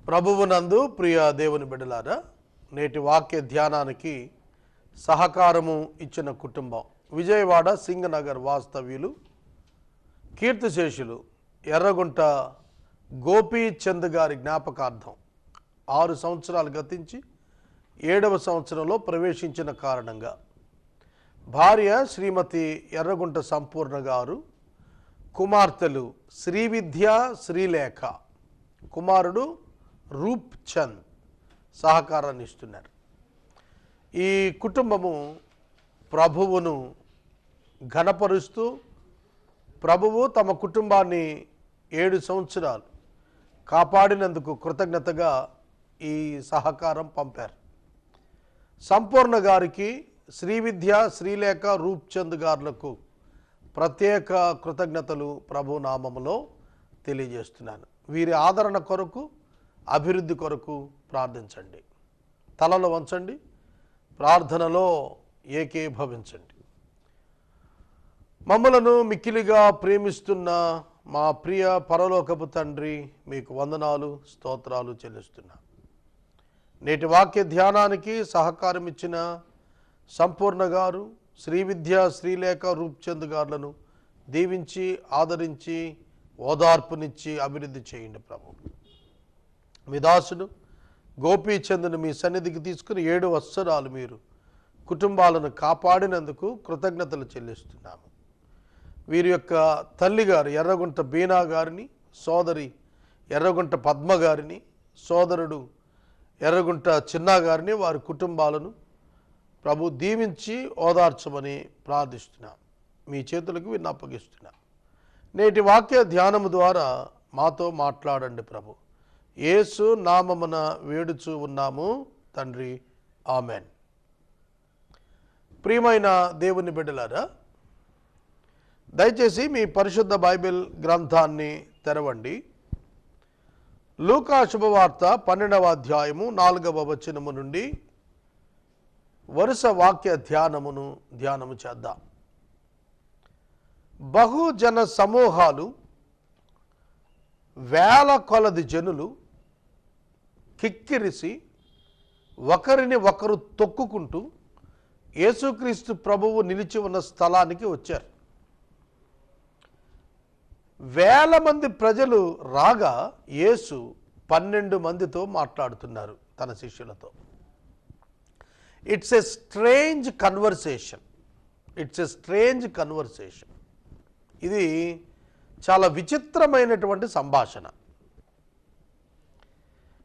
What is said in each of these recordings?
ప్రభువునందు ప్రియ దేవుని బిడ్డలారా, నేటి వాక్య ధ్యానానికి సహకారము ఇచ్చిన కుటుంబం విజయవాడ సింగనగర్ వాస్తవ్యులు కీర్తిశేషులు ఎర్రగుంట గోపీచంద్ గారి జ్ఞాపకార్థం 6 సంవత్సరాలు గతించి 7వ సంవత్సరంలో ప్రవేశించిన కారణంగా భార్య శ్రీమతి ఎర్రగుంట సంపూర్ణ గారు, కుమార్తెలు శ్రీవిద్య, శ్రీలేఖ, కుమారుడు రూప్ చంద్ సహకారాన్ని ఇస్తున్నారు. ఈ కుటుంబము ప్రభువును ఘనపరుస్తూ ప్రభువు తమ కుటుంబాన్ని 7 సంవత్సరాలు కాపాడినందుకు కృతజ్ఞతగా ఈ సహకారం పంపారు. సంపూర్ణ గారికి, శ్రీవిద్య, శ్రీలేఖ, రూప్ చంద్ గారులకు ప్రత్యేక కృతజ్ఞతలు ప్రభు నామములో తెలియజేస్తున్నాను. వీరి ఆదరణ కొరకు, అభివృద్ధి కొరకు ప్రార్థించండి. తలలో వంచండి, ప్రార్థనలో ఏకీభవించండి. మమ్మలను మిక్కిలిగా ప్రేమిస్తున్న మా ప్రియ పరలోకపు తండ్రి, మీకు వందనాలు, స్తోత్రాలు చెల్లిస్తున్నా. నేటి వాక్య ధ్యానానికి సహకారం ఇచ్చిన సంపూర్ణ గారు, శ్రీవిద్య, శ్రీలేఖ, రూప్చంద్ గారులను దీవించి, ఆదరించి, ఓదార్పునిచ్చి అభివృద్ధి చేయండి ప్రభు. మీ దాసుడు గోపీచంద్ను మీ సన్నిధికి తీసుకుని 7 సంవత్సరాలు మీరు కుటుంబాలను కాపాడినందుకు కృతజ్ఞతలు చెల్లిస్తున్నాము. వీరి యొక్క తల్లిగారు ఎర్రగుంట బీనా గారిని, సోదరి ఎర్రగుంట పద్మ గారిని, సోదరుడు ఎర్రగుంట చిన్నా గారిని, వారి కుటుంబాలను ప్రభు దీవించి ఓదార్చమని ప్రార్థిస్తున్నాం. మీ చేతులకు వీరిని అప్పగిస్తున్నాం. నేటి వాక్య ధ్యానము ద్వారా మాతో మాట్లాడండి ప్రభు. యేసు నామమున వేడుచూ ఉన్నాము తండ్రి, ఆమెన్. ప్రియమైన దేవుని బిడ్డలారా, దయచేసి మీ పరిశుద్ధ బైబిల్ గ్రంథాన్ని తెరవండి. లూకా శుభవార్త 12వ అధ్యాయము 4వ వచనము నుండి వరుస వాక్య ధ్యానము చేద్దాం. బహుజన సమూహాలు, వేల కొలది జనులు కిక్కిరిసి ఒకరిని ఒకరు తొక్కుకుంటూ యేసుక్రీస్తు ప్రభువు నిలిచి ఉన్న స్థలానికి వచ్చారు. వేల మంది ప్రజలు రాగా యేసు 12 మందితో మాట్లాడుతున్నారు తన శిష్యులతో. It's a strange conversation. ఇది చాలా విచిత్రమైనటువంటి సంభాషణ.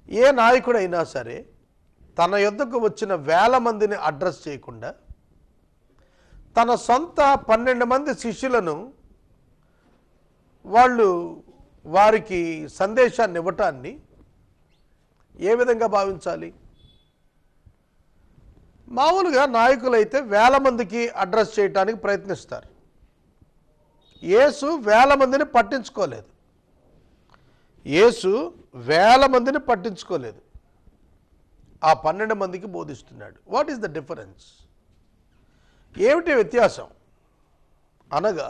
ఏ నాయకుడైనా సరే తన యొద్దకు వచ్చిన వేల మందిని అడ్రస్ చేయకుండా తన సొంత 12 మంది శిష్యులను వారికి సందేశాన్ని ఇవ్వటాన్ని ఏ విధంగా భావించాలి? మామూలుగా నాయకులైతే వేల మందికి అడ్రస్ చేయటానికి ప్రయత్నిస్తారు. యేసు వేల మందిని పట్టించుకోలేదు. ఆ 12 మందికి బోధిస్తున్నాడు. What is the difference? ఏమిటి వ్యత్యాసం అనగా,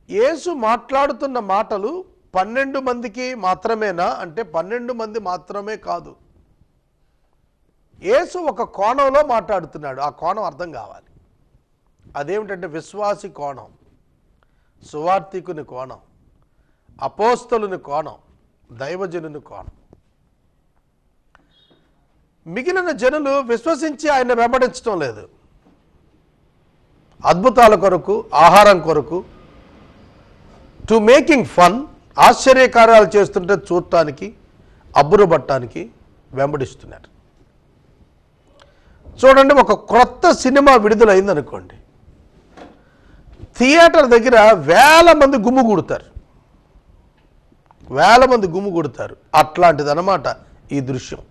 యేసు మాట్లాడుతున్న మాటలు 12 మందికి మాత్రమేనా అంటే 12 మంది మాత్రమే కాదు. యేసు ఒక కోణంలో మాట్లాడుతున్నాడు. ఆ కోణం అర్థం కావాలి. అదేమిటంటే విశ్వాసి కోణం, సువార్తికుని కోణం, అపోస్తలుని కోణం, దైవజనుని కోణం. మిగిలిన జనులు విశ్వసించి ఆయన వెంబడించడం లేదు. అద్భుతాల కొరకు, ఆహారం కొరకు, టు మేకింగ్ ఫన్, ఆశ్చర్యకార్యాలు చేస్తుంటే చూడటానికి, అబ్బురపట్టడానికి వెంబడిస్తున్నారు. చూడండి, ఒక క్రొత్త సినిమా విడుదలైందనుకోండి, థియేటర్ దగ్గర వేల మంది గుమ్ముగూడుతారు. అట్లాంటిదన్నమాట ఈ దృశ్యం.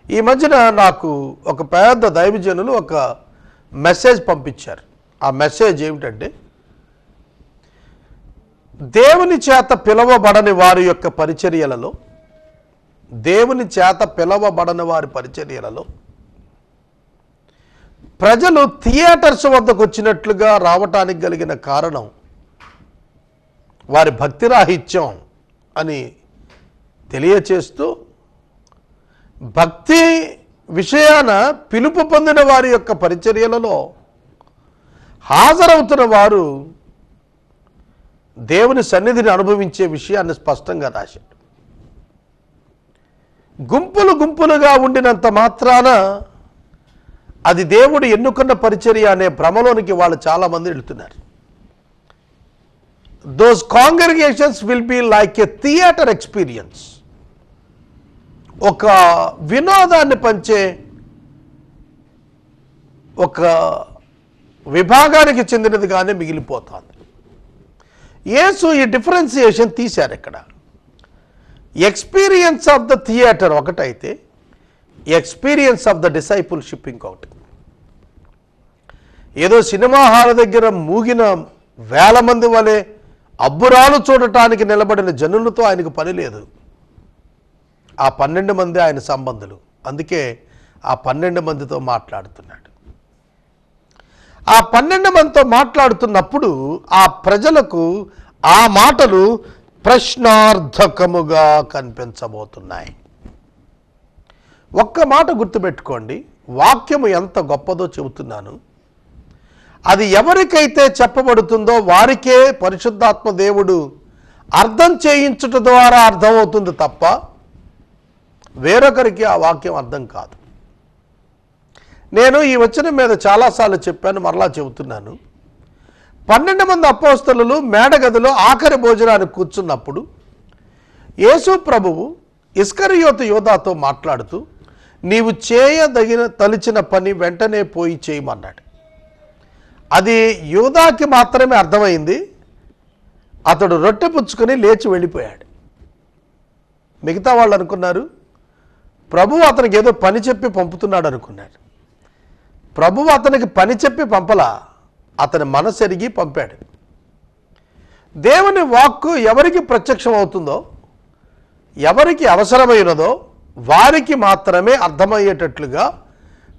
ఈ మధ్యన నాకు ఒక పెద్ద దైవజనులు ఒక మెసేజ్ పంపించారు. ఆ మెసేజ్ ఏమిటంటే, దేవుని చేత పిలవబడని వారి యొక్క పరిచర్యలలో, ప్రజలు థియేటర్స్ వద్దకు వచ్చినట్లుగా రావటానికి కలిగిన కారణం వారి భక్తిరాహిత్యం అని తెలియచేస్తూ భక్తి విషయాన పిలుపు పొందిన వారి యొక్క పరిచర్యలలో హాజరవుతున్న వారు దేవుని సన్నిధిని అనుభవించే విషయాన్ని స్పష్టంగా రాశాడు. గుంపులు గుంపులుగా ఉండినంత మాత్రాన అది దేవుడు ఎన్నుకున్న పరిచర్య అనే భ్రమలోనికి వాళ్ళు చాలామంది వెళ్తున్నారు. Those congregations will be like a theater experience. ఒక వినోదాన్ని పంచే ఒక విభాగానికి చెందినదిగానే మిగిలిపోతుంది. యేసు ఈ డిఫరెన్సియేషన్ తీశారు. ఇక్కడ ఎక్స్పీరియన్స్ ఆఫ్ ద థియేటర్ ఒకటైతే ఎక్స్పీరియన్స్ ఆఫ్ ద డిసైపుల్షిప్ ఇంకొకటి. ఏదో సినిమా హాల్ దగ్గర మూగిన వేల మంది వలె అబ్బురాలు చూడటానికి నిలబడిన జనులతో ఆయనకు పని లేదు. ఆ 12 మంది ఆయన సంబంధులు. అందుకే ఆ 12 మందితో మాట్లాడుతున్నాడు. ఆ 12 మందితో మాట్లాడుతున్నప్పుడు ఆ ప్రజలకు ఆ మాటలు ప్రశ్నార్థకముగా కనిపించబోతున్నాయి. ఒక్క మాట గుర్తుపెట్టుకోండి, వాక్యము ఎంత గొప్పదో చెబుతున్నాను. అది ఎవరికైతే చెప్పబడుతుందో వారికే పరిశుద్ధాత్మ దేవుడు అర్థం చేయించుట ద్వారా అర్థమవుతుంది తప్ప వేరొకరికి ఆ వాక్యం అర్థం కాదు. నేను ఈ వచనం మీద చాలాసార్లు చెప్పాను, మరలా చెబుతున్నాను. 12 మంది అపోస్తలులు మేడగదిలో ఆఖరి భోజనానికి కూర్చున్నప్పుడు యేసు ప్రభువు ఇస్కరియోతు యోధాతో మాట్లాడుతూ నీవు తలిచిన పని వెంటనే పోయి చేయమన్నాడు. అది యూదాకి మాత్రమే అర్థమైంది. అతడు రొట్టె పుచ్చుకొని లేచి వెళ్ళిపోయాడు. మిగతా వాళ్ళు అనుకున్నారు ప్రభువు అతనికి ఏదో పని చెప్పి పంపుతున్నాడు అనుకున్నాడు. ప్రభువు అతనికి పని చెప్పి పంపలా, అతని మనసు ఎరిగి పంపాడు. దేవుని వాక్కు ఎవరికి ప్రత్యక్షం అవుతుందో, ఎవరికి అవసరమైనదో వారికి మాత్రమే అర్థమయ్యేటట్లుగా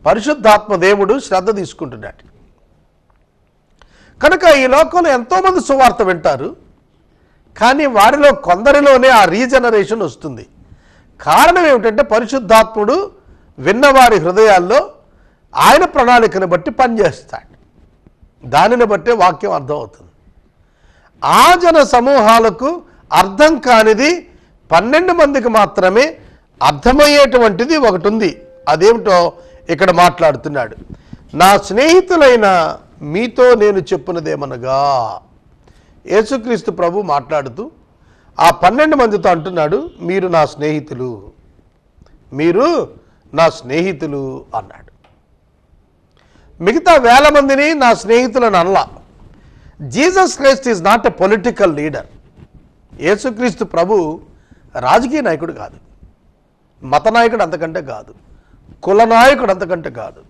పరిశుద్ధాత్మ దేవుడు శ్రద్ధ తీసుకుంటున్నాడు. కనుక ఈ లోకంలో ఎంతోమంది సువార్త వింటారు, కానీ వారిలో కొందరిలోనే ఆ రీజనరేషన్ వస్తుంది. కారణం ఏమిటంటే పరిశుద్ధాత్ముడు విన్నవారి హృదయాల్లో ఆయన ప్రణాళికను బట్టి పనిచేస్తాడు. దానిని బట్టే వాక్యం అర్థమవుతుంది. ఆ జన సమూహాలకు అర్థం కానిది 12 మందికి మాత్రమే అర్థమయ్యేటువంటిది ఒకటి ఉంది. అదేమిటో ఇక్కడ మాట్లాడుతున్నాడు. నా స్నేహితులైన మీతో నేను చెప్పున్నదేమనగా, యేసుక్రీస్తు ప్రభు మాట్లాడుతూ ఆ 12 మందితో అంటున్నాడు, మీరు నా స్నేహితులు, మీరు నా స్నేహితులు అన్నాడు. మిగతా వేల మందిని నా స్నేహితులను అనలా. Jesus Christ is not a political leader. యేసుక్రీస్తు ప్రభు రాజకీయ నాయకుడు కాదు, మత నాయకుడు అంతకంటే కాదు, కుల నాయకుడు అంతకంటే కాదు,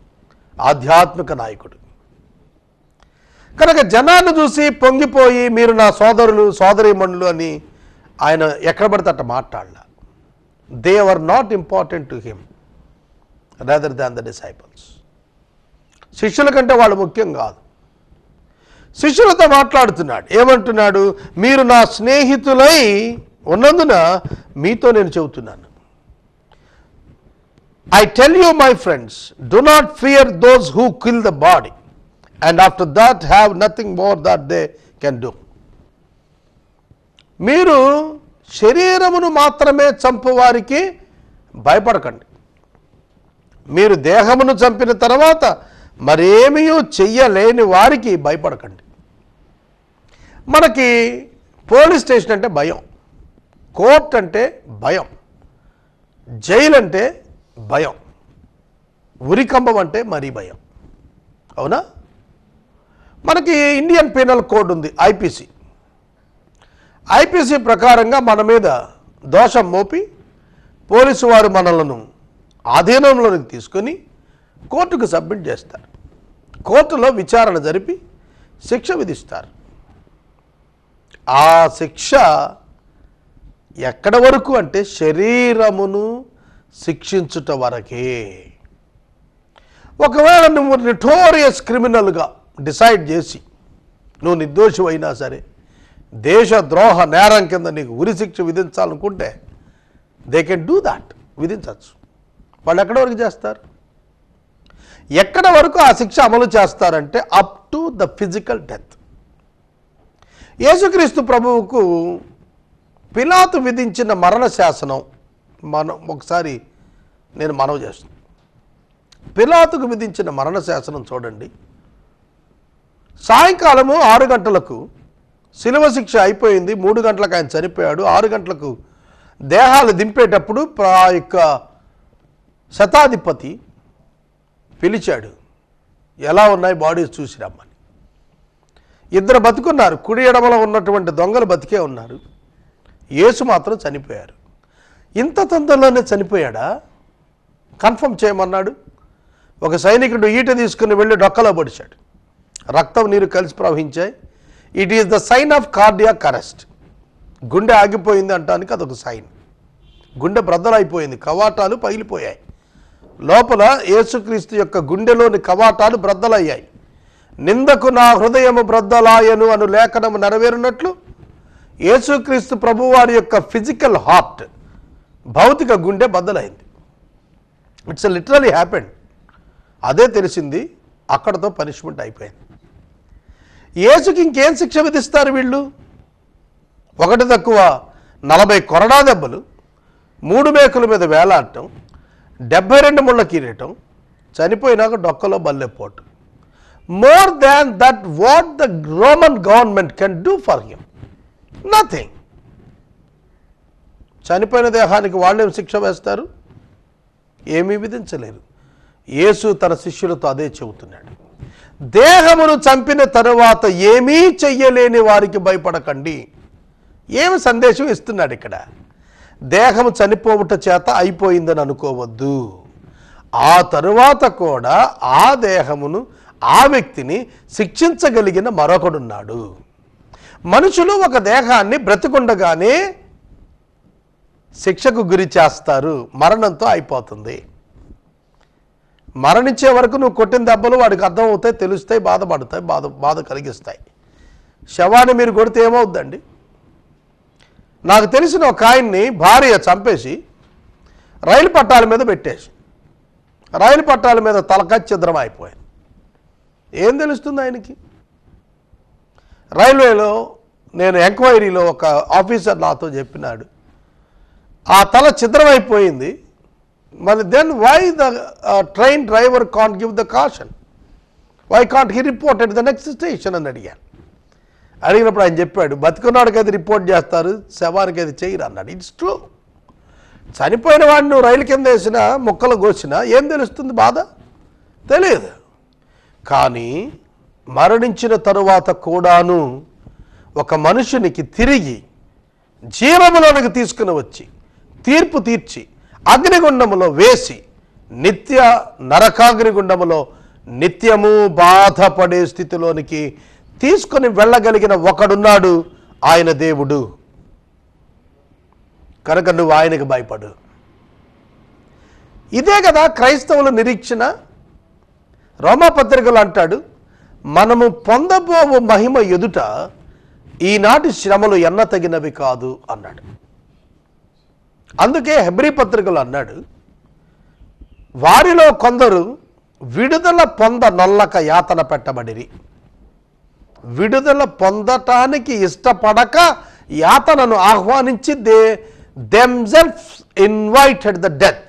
ఆధ్యాత్మిక నాయకుడు. కనుక జనాన్ని చూసి పొంగిపోయి మీరు నా సోదరులు సోదరీమణులు అని ఆయన ఎక్కడ పడితే అట్ట మాట్లాడలా. They are not important to him rather than the disciples. శిష్యుల కంటే వాళ్ళు ముఖ్యం కాదు. శిష్యులతో మాట్లాడుతున్నాడు. ఏమంటున్నాడు? మీరు నా స్నేహితులై ఉన్నందున మీతో నేను చెబుతున్నాను. I tell you, my friends, do not fear those who kill the body, and after that have nothing more that they can do. మీరు శరీరమును మాత్రమే చంపువారికి భయపడకండి. మీరు దేహమును చంపిన తర్వాత మరేమీ చెయ్యలేని వారికి భయపడకండి. మనకి పోలీస్ స్టేషన్ అంటే భయం, కోర్ట్ అంటే భయం, జైలు అంటే భయం, ఉరికంబం అంటే మరీ భయం. అవునా? మనకి ఇండియన్ పీనల్ కోడ్ ఉంది, ఐపీసీ ప్రకారంగా మన మీద దోషం మోపి పోలీసు వారు మనలను ఆధీనంలోకి తీసుకొని కోర్టుకు సబ్మిట్ చేస్తారు. కోర్టులో విచారణ జరిపి శిక్ష విధిస్తారు. ఆ శిక్ష ఎక్కడ వరకు అంటే శరీరమును శిక్షించుట వరకే. ఒకవేళ నువ్వు నోటోరియస్ క్రిమినల్గా డిసైడ్ చేసి నువ్వు నిర్దోషి అయినా సరే దేశద్రోహ నేరం కింద నీకు ఉరి శిక్ష విధించాలనుకుంటే దే కెన్ డూ దాట్, విధించవచ్చు. వాళ్ళు ఎక్కడి వరకు చేస్తారు? ఎక్కడ వరకు ఆ శిక్ష అమలు చేస్తారంటే up to the physical death. యేసుక్రీస్తు ప్రభువుకు పిలాతు విధించిన మరణ శాసనం ఒకసారి నేను మనవి చేస్తున్నాను. పిలాతుకు విధించిన మరణ శాసనం చూడండి. సాయంకాలము 6 గంటలకు శిలువ శిక్ష అయిపోయింది. 3 గంటలకు ఆయన చనిపోయాడు. 6 గంటలకు దేహాలు దింపేటప్పుడు ఆ యొక్క శతాధిపతి పిలిచాడు, ఎలా ఉన్నాయి బాడీస్ చూసి రమ్మని. 2 బతుకున్నారు, కుడి ఎడమలో ఉన్నటువంటి దొంగలు బతికే ఉన్నారు. యేసు మాత్రం చనిపోయారు. ఇంత తొందరలోనే చనిపోయాడా? కన్ఫర్మ్ చేయమన్నాడు. ఒక సైనికుడు ఈట తీసుకుని వెళ్ళి డొక్కలో పొడిచాడు. రక్తం నీరు కలిసి ప్రవహించాయి. It is the sign of cardiac arrest. గుండె ఆగిపోయింది అంటానికి అదొక సైన్. గుండె బ్రద్దలైపోయింది, కవాటాలు పగిలిపోయాయి. లోపల యేసుక్రీస్తు యొక్క గుండెలోని కవాటాలు బ్రద్దలయ్యాయి. నిందకు నా హృదయము బ్రద్దలాయను అను లేఖనము నెరవేరునట్లు యేసుక్రీస్తు ప్రభువారి యొక్క ఫిజికల్ హార్ట్, భౌతిక గుండె బద్దలైంది. It's literally happened. అదే తెలిసింది. అక్కడతో పనిష్మెంట్ అయిపోయింది. యేసుకి ఇంకేం శిక్ష విధిస్తారు వీళ్ళు? 1 తక్కువ 40 కొరడా దెబ్బలు, 3 మేకుల మీద వేలాడటం, 72 ముళ్ళ కిరీటం, చనిపోయినాక డొక్కలో బల్లెపోటు. More than that what the Roman government can do for him? Nothing. చనిపోయిన దేహానికి వాళ్ళేం శిక్ష వేస్తారు? ఏమీ విధించలేరు. యేసు తన శిష్యులతో అదే చెబుతున్నాడు. దేహమును చంపిన తరువాత ఏమీ చెయ్యలేని వారికి భయపడకండి. ఏమి సందేశం ఇస్తున్నాడు ఇక్కడ? దేహము చనిపోవుట చేత అయిపోయిందని అనుకోవద్దు. ఆ తరువాత కూడా ఆ దేహమును, ఆ వ్యక్తిని శిక్షించగలిగిన మరొకడున్నాడు. మనుషులు ఒక దేహాన్ని బ్రతికుండగానే శిక్షకు గురి చేస్తారు. మరణంతో అయిపోతుంది. మరణించే వరకు నువ్వు కొట్టిన దెబ్బలు వాడికి అర్థమవుతాయి, తెలుస్తాయి, బాధపడతాయి, బాధ కలిగిస్తాయి. శవాన్ని మీరు కొడితే ఏమవుద్దండి? నాకు తెలిసిన ఒక ఆయన్ని భార్య చంపేసి రైలు పట్టాల మీద పెట్టేసి, రైలు పట్టాల మీద తలకాయ ఛిద్రం అయిపోయింది. ఏం తెలుస్తుంది ఆయనకి? రైల్వేలో నేను ఎంక్వైరీలో ఒక ఆఫీసర్ నాతో చెప్పినాడు, ఆ తల ఛిద్రమైపోయింది. మరి then why the train driver can't give the caution? Why can't he report at the next station అని అడిగాను. అడిగినప్పుడు ఆయన చెప్పాడు, బతికున్నాడికి అది రిపోర్ట్ చేస్తారు, శవానికి అది చేయరు అన్నాడు. It's true. చనిపోయిన వాడిని నువ్వు రైలు కింద వేసినా, ముక్కలు కోసినా ఏం తెలుస్తుంది? బాధ తెలియదు. కానీ మరణించిన తరువాత కూడాను ఒక మనుషునికి తిరిగి జీవములోనికి తీసుకుని వచ్చి తీర్పు తీర్చి అగ్నిగుండములో వేసి నిత్య నరకాగ్నిగుండములో నిత్యము బాధపడే స్థితిలోనికి తీసుకొని వెళ్ళగలిగిన ఒకడున్నాడు. ఆయన దేవుడు. కనుక నువ్వు ఆయనకు భయపడు. ఇదే కదా క్రైస్తవుల నిరీక్షణ. రోమాపత్రికలు అంటాడు, మనము పొందబోవు మహిమ ఎదుట ఈనాటి శ్రమలు ఎన్నతగినవి కాదు అన్నాడు. అందుకే హెబ్రీ పత్రికలు అన్నాడు, వారిలో కొందరు విడుదల నొల్లక యాతన పెట్టబడిరి. విడుదల పొందటానికి ఇష్టపడక యాతనను ఆహ్వానించి themselves invited the death.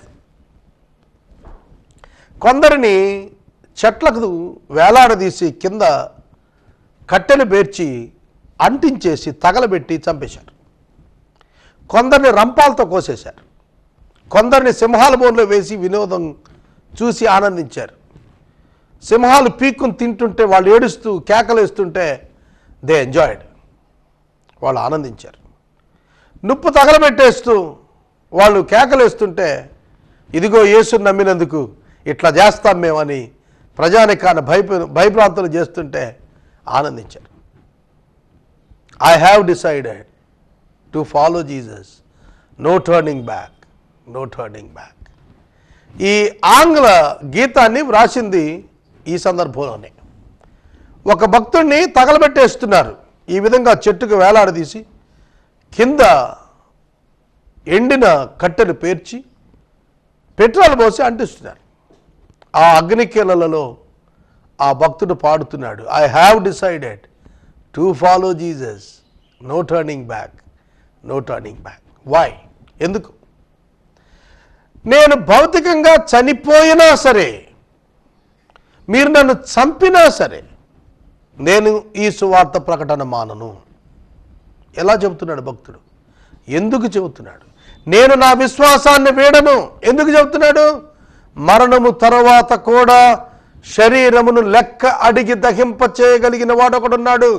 కొందరిని చెట్లకు వేలాడదీసి కింద కట్టెలు పేర్చి అంటించేసి తగలబెట్టి చంపేశారు. కొందరిని రంపాలతో కోసేశారు. కొందరిని సింహాల బోన్లో వేసి వినోదం చూసి ఆనందించారు. సింహాలు పీక్కుని తింటుంటే వాళ్ళు ఏడుస్తూ కేకలేస్తుంటే దే ఎంజాయ్డ్, వాళ్ళు ఆనందించారు. నుప్పు తగలబెట్టేస్తూ వాళ్ళు కేకలేస్తుంటే ఇదిగో యేసుని నమ్మినందుకు ఇట్లా చేస్తాం మేమని ప్రజానికాన్ని భయభ్రాంతులు చేస్తుంటే ఆనందించారు. I have decided to follow Jesus, no turning back, no turning back. ఈ ఆంగ్ల గీతాన్ని వ్రాసింది ఈ సందర్భంలోనే. ఒక భక్తుడిని తగలబెట్టేస్తున్నారు. ఈ విధంగా చెట్టుకు వేలాడదీసి కింద ఎండిన కట్టెలు పేర్చి పెట్రోల్ పోసి అంటిస్తున్నారు. ఆ అగ్నికీలలో ఆ భక్తుడు పాడుతున్నాడు, I have decided to follow Jesus, no turning back, no turning back. Why? ఎందుకు? నేను భౌతికంగా చనిపోయినా సరే, మీరు నన్ను చంపినా సరే, నేను ఈ సువార్త ప్రకటన మానను. ఎలా చెబుతున్నాడు భక్తుడు? ఎందుకు చెబుతున్నాడు? నేను నా విశ్వాసాన్ని వీడను. ఎందుకు చెబుతున్నాడు? మరణము తర్వాత కూడా శరీరమును లెక్క అడిగి దహింప చేయగలిగిన వాడు ఒకడున్నాడు.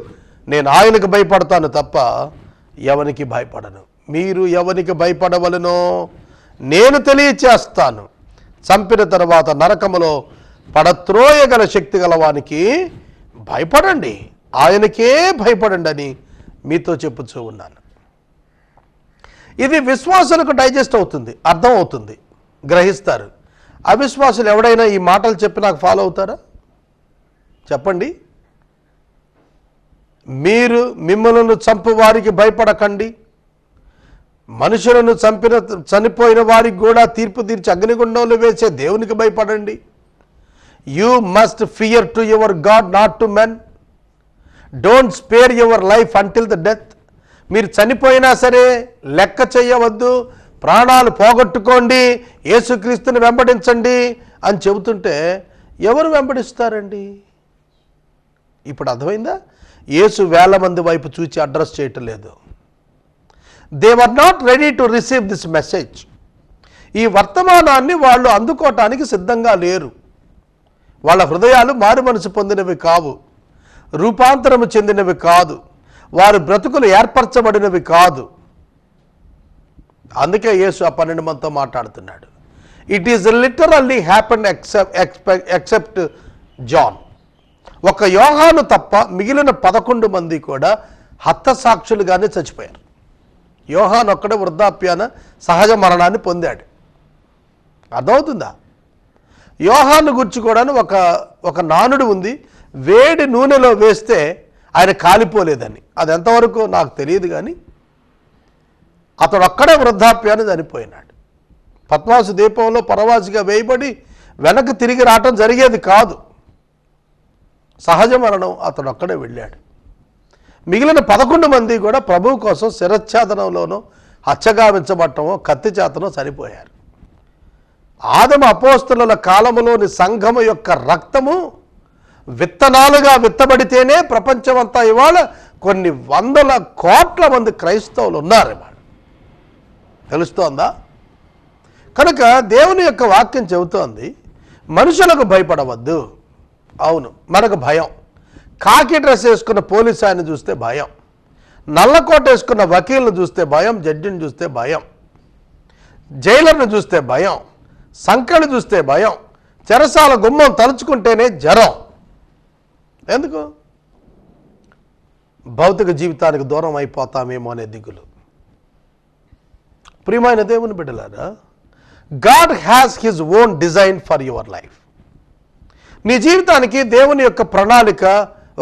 నేను ఆయనకు భయపడతాను తప్ప ఎవనికి భయపడను. మీరు ఎవనికి భయపడవలనో నేను తెలియచేస్తాను. చంపిన తర్వాత నరకములో పడత్రోయగల శక్తి గలవానికి భయపడండి, ఆయనకే భయపడండి అని మీతో చెప్పుచూ ఉన్నాను. ఇది విశ్వాసులకు డైజెస్ట్ అవుతుంది, అర్థం అవుతుంది, గ్రహిస్తారు. అవిశ్వాసులు ఎవడైనా ఈ మాటలు చెప్పి నాకు ఫాలో అవుతారా? చెప్పండి. మీరు మిమ్మల్ని చంపు వారికి భయపడకండి, మనుషులను చనిపోయిన వారికి కూడా తీర్పు తీర్చి అగ్నిగుండంలో వేసే దేవునికి భయపడండి. You must fear to your God, not to men. Don't spare your life until the death. మీరు చనిపోయినా సరే లెక్క చేయవద్దు, ప్రాణాలు పోగొట్టుకోండి, యేసుక్రీస్తుని వెంబడించండి అని చెబుతుంటే ఎవరు వెంబడిస్తారండి? ఇప్పుడు అర్థమైందా? యేసు వేల మంది వైపు చూచి అడ్రస్ చేయటం లేదు. They were not ready to receive this message. ఈ వర్తమానాన్ని వాళ్ళు అందుకోవటానికి సిద్ధంగా లేరు. వాళ్ళ హృదయాలు మారు మనసు పొందినవి కావు, రూపాంతరము చెందినవి కాదు, వారి బ్రతుకులు ఏర్పరచబడినవి కాదు. అందుకే యేసు ఆ 12 మందితో మాట్లాడుతున్నాడు. It is literally happened except John. ఒక యోహాను తప్ప మిగిలిన 11 మంది కూడా హతసాక్షులుగానే చచ్చిపోయారు. యోహాను ఒక్కడే వృద్ధాప్యాన సహజ మరణాన్ని పొందాడు. అర్థమవుతుందా? యోహాను గురించి కూడా ఒక నానుడు ఉంది, వేడి నూనెలో వేస్తే ఆయన కాలిపోలేదని. అది ఎంతవరకు నాకు తెలియదు, కానీ అతడు ఒక్కడే వృద్ధాప్యాన్ని చనిపోయినాడు. పద్మాసు దీపంలో పరవాసిగా వేయబడి వెనక్కి తిరిగి రావటం జరిగేది కాదు, సహజ మరణం. అతడు ఒక్కడే వెళ్ళాడు. మిగిలిన 11 మంది కూడా ప్రభువు కోసం శిరచ్ఛేదనంలోనో హత్యగావించబట్టమో కత్తి చేతనో చనిపోయారు. ఆదమ అపోస్తలుల కాలములోని సంఘము యొక్క రక్తము విత్తనాలుగా విత్తబడితేనే ప్రపంచమంతా ఇవాళ కొన్ని వందల కోట్ల మంది క్రైస్తవులు ఉన్నారు ఇవాళ. తెలుస్తోందా? కనుక దేవుని యొక్క వాక్యం చెబుతోంది, మనుషులకు భయపడవద్దు. అవును, మనకు భయం. కాకి డ్రెస్ వేసుకున్న పోలీసు ఆయన చూస్తే భయం, నల్లకోట వేసుకున్న వకీల్ని చూస్తే భయం, జడ్జిని చూస్తే భయం, జైలర్ని చూస్తే భయం, సంఖ్యలు చూస్తే భయం, చెరసాల గుమ్మం తలుచుకుంటేనే జ్వరం. ఎందుకు? భౌతిక జీవితానికి దూరం అయిపోతామేమో అనే దిగులు. ప్రియమైన దేవుని బిడ్డలారా, God has his own design for your life. నీ జీవితానికి దేవుని యొక్క ప్రణాళిక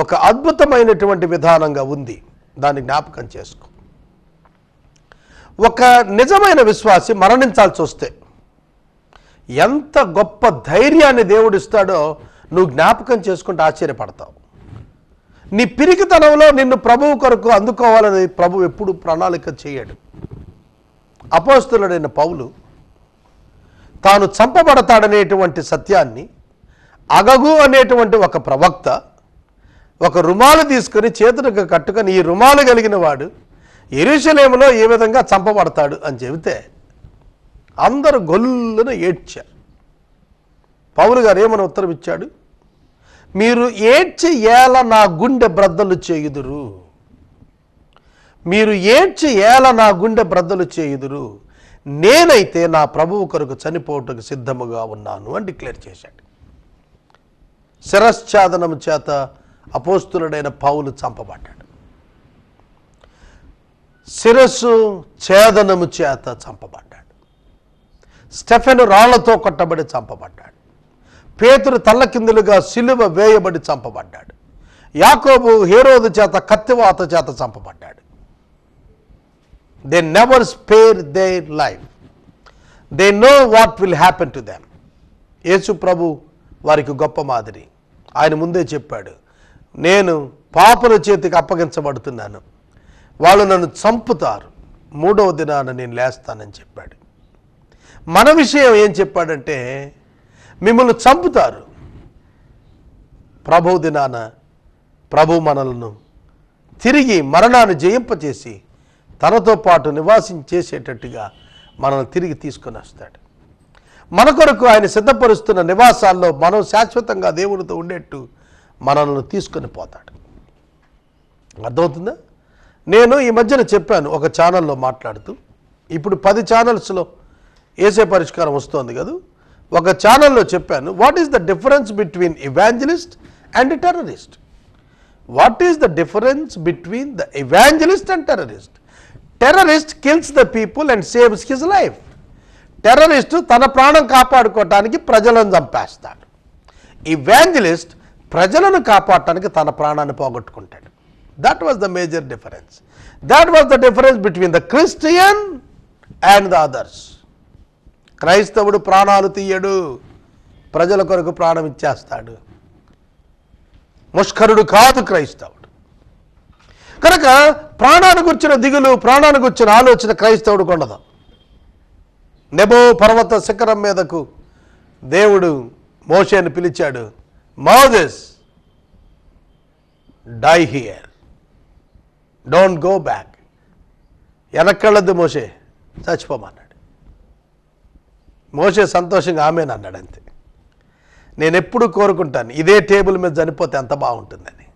ఒక అద్భుతమైనటువంటి విధానంగా ఉంది. దాన్ని జ్ఞాపకం చేసుకో. ఒక నిజమైన విశ్వాసి మరణించాల్సి వస్తే ఎంత గొప్ప ధైర్యాన్ని దేవుడిస్తాడో నువ్వు జ్ఞాపకం చేసుకుంటే ఆశ్చర్యపడతావు. నీ పిరికితనంలో నిన్ను ప్రభువు కొరకు అందుకోవాలని ప్రభువు ఎప్పుడు ప్రణాళిక చేయడు. అపోస్తలుడైన పౌలు తాను చంపబడతాడనేటువంటి సత్యాన్ని అగగు అనేటువంటి ఒక ప్రవక్త ఒక రుమాలు తీసుకుని చేతులకు కట్టుకొని, ఈ రుమాలు కలిగిన వాడు యెరూషలేములో ఏ విధంగా చంపబడతాడు అని చెబితే అందరూ గొల్లున ఏడ్చారు. పౌలు గారు ఏమని ఉత్తరం ఇచ్చాడు? మీరు ఏడ్చి ఏల నా గుండె బ్రద్దలు చేయుదురు, మీరు ఏడ్చి ఏల నా గుండె బ్రద్దలు చేయుదురు, నేనైతే నా ప్రభువు కొరకు చనిపోవటకు సిద్ధముగా ఉన్నాను అని డిక్లేర్ చేశాడు. శిరశ్ఛేదనము చేత అపోస్తులుడైన పౌలు చంపబడ్డాడు. శిరస్సు ఛేదనము చేత చంపబడ్డాడు. స్టెఫెను రాళ్లతో కొట్టబడి చంపబడ్డాడు. పేతురు తల్లకిందులుగా సిలువ వేయబడి చంపబడ్డాడు. యాకోబు హేరోదు చేత కత్తివాత చేత చంపబడ్డాడు. They never spare their life. They know what will happen to them. యేసు ప్రభు వారికి గొప్ప మాదిరి. ఆయన ముందే చెప్పాడు, నేను పాపుల చేతికి అప్పగించబడుతున్నాను, వాళ్ళు నన్ను చంపుతారు, 3వ దినాన నేను లేస్తానని చెప్పాడు. మన విషయం ఏం చెప్పాడంటే, మిమ్మల్ని చంపుతారు, ప్రభువు దినాన ప్రభు మనలను తిరిగి మరణాన్ని జయింపచేసి తనతో పాటు నివాసించేసేటట్టుగా మనల్ని తిరిగి తీసుకొని వస్తాడు. మన కొరకు ఆయన సిద్ధపరుస్తున్న నివాసాల్లో మనం శాశ్వతంగా దేవునితో ఉండేట్టు మనల్ని తీసుకొని పోతాడు. అర్థమవుతుందా? నేను ఈ మధ్యన చెప్పాను ఒక ఛానల్లో మాట్లాడుతూ, ఇప్పుడు 10 ఛానల్స్లో ఏసే పరిష్కారం వస్తుంది కదా. ఒక ఛానల్లో చెప్పాను, what is the difference between evangelist and terrorist. What is the difference between the evangelist and terrorist? Terrorist kills the people and saves his life. Terrorist తన ప్రాణం కాపాడుకోవటానికి ప్రజలను చంపేస్తాడు. ఇవాంజలిస్ట్ ప్రజలను కాపాడటానికి తన ప్రాణాన్ని పోగొట్టుకుంటాడు. That was the major difference. That was the difference between the Christian and the others. క్రైస్తవుడు ప్రాణాలు తీయడు, ప్రజల కొరకు ప్రాణం ఇచ్చేస్తాడు. ముష్కరుడు కాదు క్రైస్తవుడు. కనుక ప్రాణానికి వచ్చిన దిగులు, ప్రాణానికి వచ్చిన ఆలోచన క్రైస్తవుడికి ఉండదు. నెబో పర్వత శిఖరం మీదకు దేవుడు మోషేని పిలిచాడు, Moses die here, don't go back. వెనక్కెళ్ళొద్దు మోషే, చచ్చిపోమన్నాడు. మోషే సంతోషంగా ఆమెనన్నాడు అంతే. నేను ఎప్పుడు కోరుకుంటాను ఇదే టేబుల్ మీద చనిపోతే ఎంత బాగుంటుందని.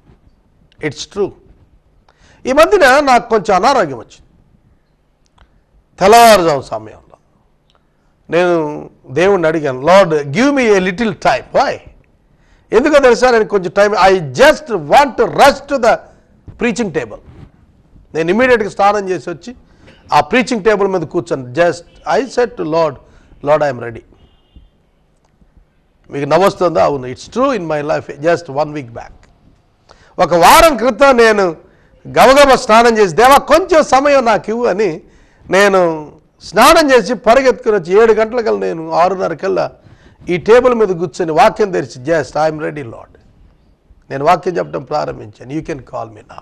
It's true. ఈ మధ్యన నాకు కొంచెం అనారోగ్యం వచ్చింది. తెల్లవారుజాము సమయంలో నేను దేవుణ్ణి అడిగాను, lord give me a little time. Why? ఎందుకో తెలుసా, నేను కొంచెం time, I just want to rush to the preaching table. నేను ఇమీడియట్గా స్నానం చేసి వచ్చి ఆ ప్రీచింగ్ టేబుల్ మీద కూర్చొని just I said to lord, lord I'm ready. మీకు నవ్వొస్తుందా? అవును, it's true in my life. Just 1 week back, ఒక వారం క్రితం నేను గబగబా స్నానం చేసి, దేవా కొంచెం సమయం నాకు ఇవ్వు అని నేను స్నానం చేసి పరిగెత్తుకుని వచ్చి 7 గంటలకల్లా నేను 6:30 ఈ టేబుల్ మీద కూర్చొని వాక్యం తెరిచి జస్ట్ ఐఎమ్ రెడీ లార్డ్, నేను వాక్యం చెప్పడం ప్రారంభించాను. యూ కెన్ కాల్ మీ నా.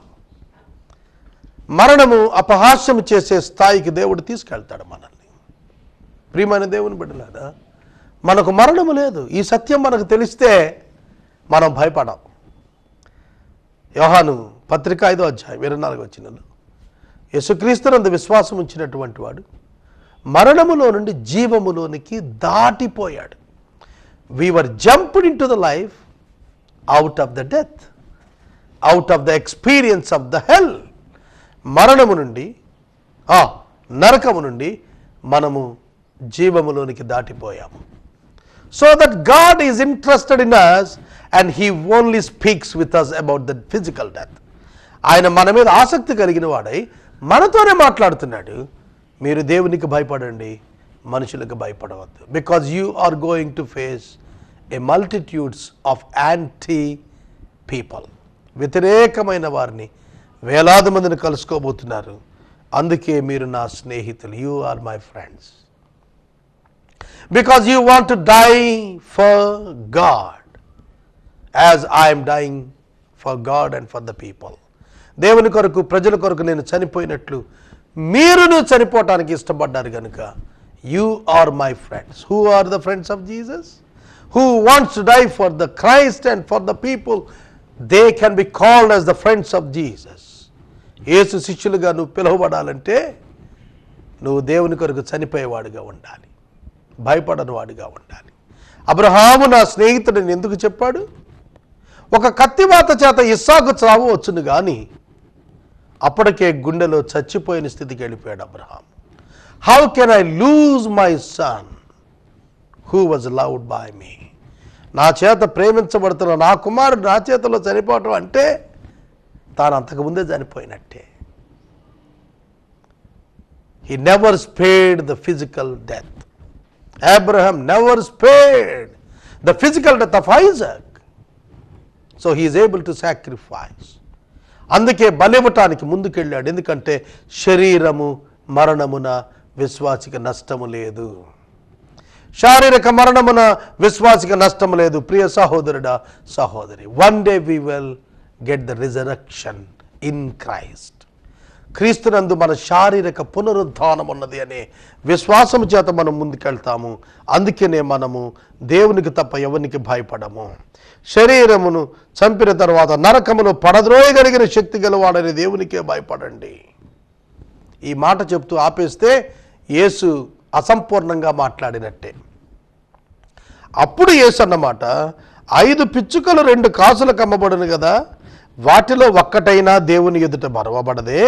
మరణము అపహాస్యం చేసే స్థాయికి దేవుడు తీసుకెళ్తాడు మనల్ని. ప్రియమైన దేవుని బిడ్డలారా, మనకు మరణము లేదు. ఈ సత్యం మనకు తెలిస్తే మనం భయపడం. యోహాను పత్రిక 5వ అధ్యాయం 24వ వచనంలో, యేసుక్రీస్తునందు విశ్వాసం ఉంచినటువంటి వాడు మరణములో నుండి జీవములోనికి దాటిపోయాడు. We were jumped into the life out of the death, out of the experience of the hell. మరణము నుండి, నరకము నుండి మనము జీవములోనికి దాటిపోయాము. So that God is interested in us and He only speaks with us about the physical death. ఆయన మన మీద ఆసక్తి కలిగిన వాడై మనతోనే మాట్లాడుతున్నాడు. మీరు దేవునికి భయపడండి, మనుషులకు భయపడవద్దు. Because you are going to face a multitudes of anti people. వ్యతిరేకమైన వారిని వేలాది మందిని కలుసుకోబోతున్నారు. అందుకే మీరు నా స్నేహితులు. You are my friends. Because you want to die for God as I am dying for God and for the people. దేవుని కొరకు, ప్రజల కొరకు నేను చనిపోయినట్లు మీరును చనిపోవటానికి ఇష్టపడ్డారు కనుక you are my friends. Who are the friends of Jesus? Who wants to die for the Christ and for the people? They can be called as the friends of Jesus. యేసు శిష్యులుగా నువ్వు పిలువబడాలంటే నువ్వు దేవుని కొరకు చనిపోయేవాడిగా ఉండాలి, భయపడని వాడిగా ఉండాలి. అబ్రహాము నా స్నేహితుడిని ఎందుకు చెప్పాడు? ఒక కత్తివాత చేత ఇస్సాకు చావు వచ్చును కానీ అప్పటికే గుండెలో చచ్చిపోయిన స్థితికి వెళ్ళిపోయాడు Abraham. How can I lose my son who was loved by me? నా చేత ప్రేమించబడుతున్న నా కుమారుడు నా చేతిలో చనిపోవటం అంటే తాను అంతకుముందే చనిపోయినట్టే. He never spared the physical death. Abraham never spared the physical death of Isaac. So he is able to sacrifice. అందుకే బలివ్వటానికి ముందుకెళ్ళాడు. ఎందుకంటే శరీరము మరణమున విశ్వాసికి నష్టము లేదు. శారీరక మరణమున విశ్వాసికి నష్టము లేదు. ప్రియ సహోదరుడా, సహోదరి, one day we will get the resurrection in Christ. క్రీస్తునందు మన శారీరక పునరుద్ధానం ఉన్నది అనే విశ్వాసము చేత మనం ముందుకెళ్తాము. అందుకనే మనము దేవునికి తప్ప ఎవరికి భయపడము. శరీరమును చంపిన తర్వాత నరకమును పడద్రోయగలిగిన శక్తి గలవాడని దేవునికే భయపడండి. ఈ మాట చెప్తూ ఆపేస్తే యేసు అసంపూర్ణంగా మాట్లాడినట్టే. అప్పుడు యేసు అన్నమాట, 5 పిచ్చుకలు 2 కాసులకు అమ్మబడును కదా, వాటిలో ఒక్కటైనా దేవుని ఎదుట మరవబడదే.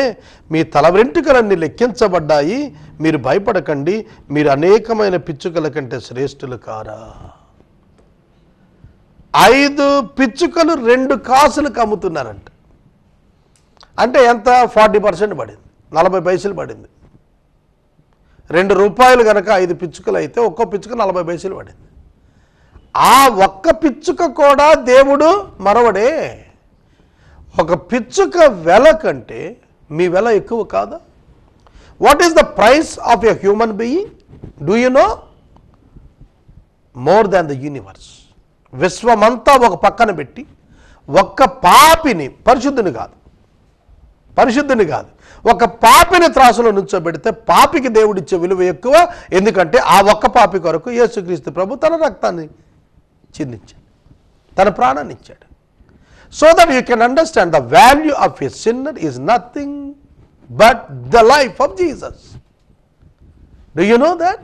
మీ తల వెంట్రుకలన్నీ లెక్కించబడ్డాయి, మీరు భయపడకండి, మీరు అనేకమైన పిచ్చుకల కంటే శ్రేష్ఠులు కారా. 5 పిచ్చుకలు 2 కాసులకు అమ్ముతున్నారంట. అంటే ఎంత? 40% పడింది, 40 పైసలు పడింది. 2 రూపాయలు కనుక 5 పిచ్చుకలు అయితే ఒక్కో పిచ్చుక 40 పైసలు పడింది. ఆ ఒక్క పిచ్చుక కూడా దేవుడు మరవడే. ఒక పిచ్చుక వెల కంటే మీ వెల ఎక్కువ కాదా? What is the price of a human being? Do you know? More than the universe. విశ్వమంతా ఒక పక్కన పెట్టి ఒక్క పాపిని, పరిశుద్ధుని కాదు, ఒక పాపిని త్రాసులో నుంచోబెడితే పాపికి దేవుడిచ్చే విలువ ఎక్కువ. ఎందుకంటే ఆ ఒక్క పాపి కొరకు యేసుక్రీస్తు ప్రభు తన రక్తాన్ని చిందించాడు, తన ప్రాణాన్ని ఇచ్చాడు. So that you can understand the value of a sinner is nothing but the life of Jesus. Do you know that?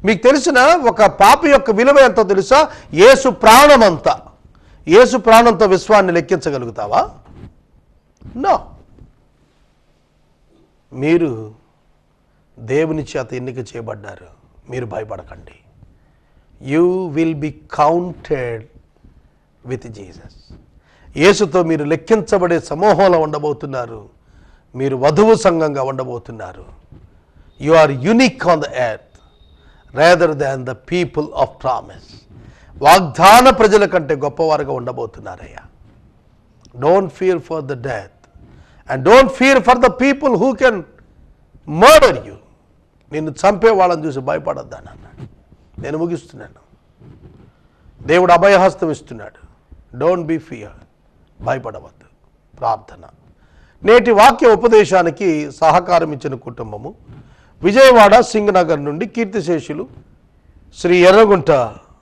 మీకు తెలిసిన ఒక పాపి యొక్క విలువ ఎంతో తెలుసా? యేసు ప్రాణమంతా. యేసు ప్రాణంతో విశ్వాన్ని లెక్కించగలుగుతావా? నో. మీరు దేవుని చేత ఎన్నిక చేయబడ్డారు, మీరు భయపడకండి. You will be counted with Jesus. యేసుతో మీరు లెక్కించబడే సమూహంలో ఉండబోతున్నారు. మీరు వధువు సంఘంగా ఉండబోతున్నారు. You are unique on the earth rather than the people of promise. వాగ్దాన ప్రజల కంటే గొప్పవారుగా ఉండబోతున్నారయ్యా. Don't fear for the death and don't fear for the people who can murder you. నిన్ను చంపే వాళ్ళని చూసి భయపడొద్దని అన్నాడు. నేను ముగిస్తున్నాను. దేవుడు అభయహస్తం ఇస్తున్నాడు. డోంట్ బీ ఫియర్, భయపడవద్దు. ప్రార్థన. నేటి వాక్య ఉపదేశానికి సహకారం ఇచ్చిన కుటుంబము విజయవాడ సింగనగర్ నుండి కీర్తిశేషులు శ్రీ ఎర్రగుంట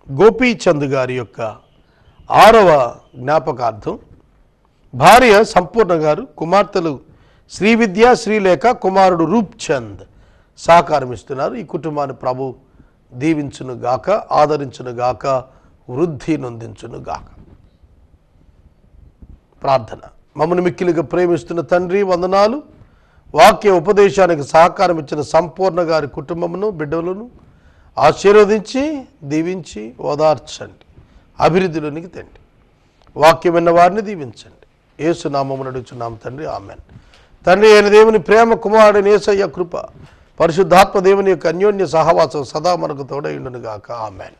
గోపీచంద్ గారి యొక్క 6వ జ్ఞాపకార్థం, భార్య సంపూర్ణ గారు, కుమార్తెలు శ్రీవిద్య, శ్రీలేఖ, కుమారుడు రూప్చంద్ సహకారం ఇస్తున్నారు. ఈ కుటుంబాన్ని ప్రభు దీవించును గాక, ఆదరించును గాక, వృద్ధి నొందించును గాక. ప్రార్థన. మమ్మల్ని మిక్కిలిగా ప్రేమిస్తున్న తండ్రి, వందనాలు. వాక్య ఉపదేశానికి సహకారం ఇచ్చిన సంపూర్ణ గారి కుటుంబమును, బిడ్డలను ఆశీర్వదించి దీవించి ఓదార్చండి, అభివృద్ధిలోనికి తండ్రి. వాక్యం విన్న వారిని దీవించండి. యేసు నామమున అడుగుచున్నాం తండ్రి, ఆమెన్. తండ్రి అయిన దేవుని ప్రేమ, కుమారుడైన యేసయ్య కృప, పరిశుద్ధాత్మ దేవుని యొక్క అన్యోన్య సహవాసం సదా మనకు తోడై ఉండును గాక. ఆమెన్.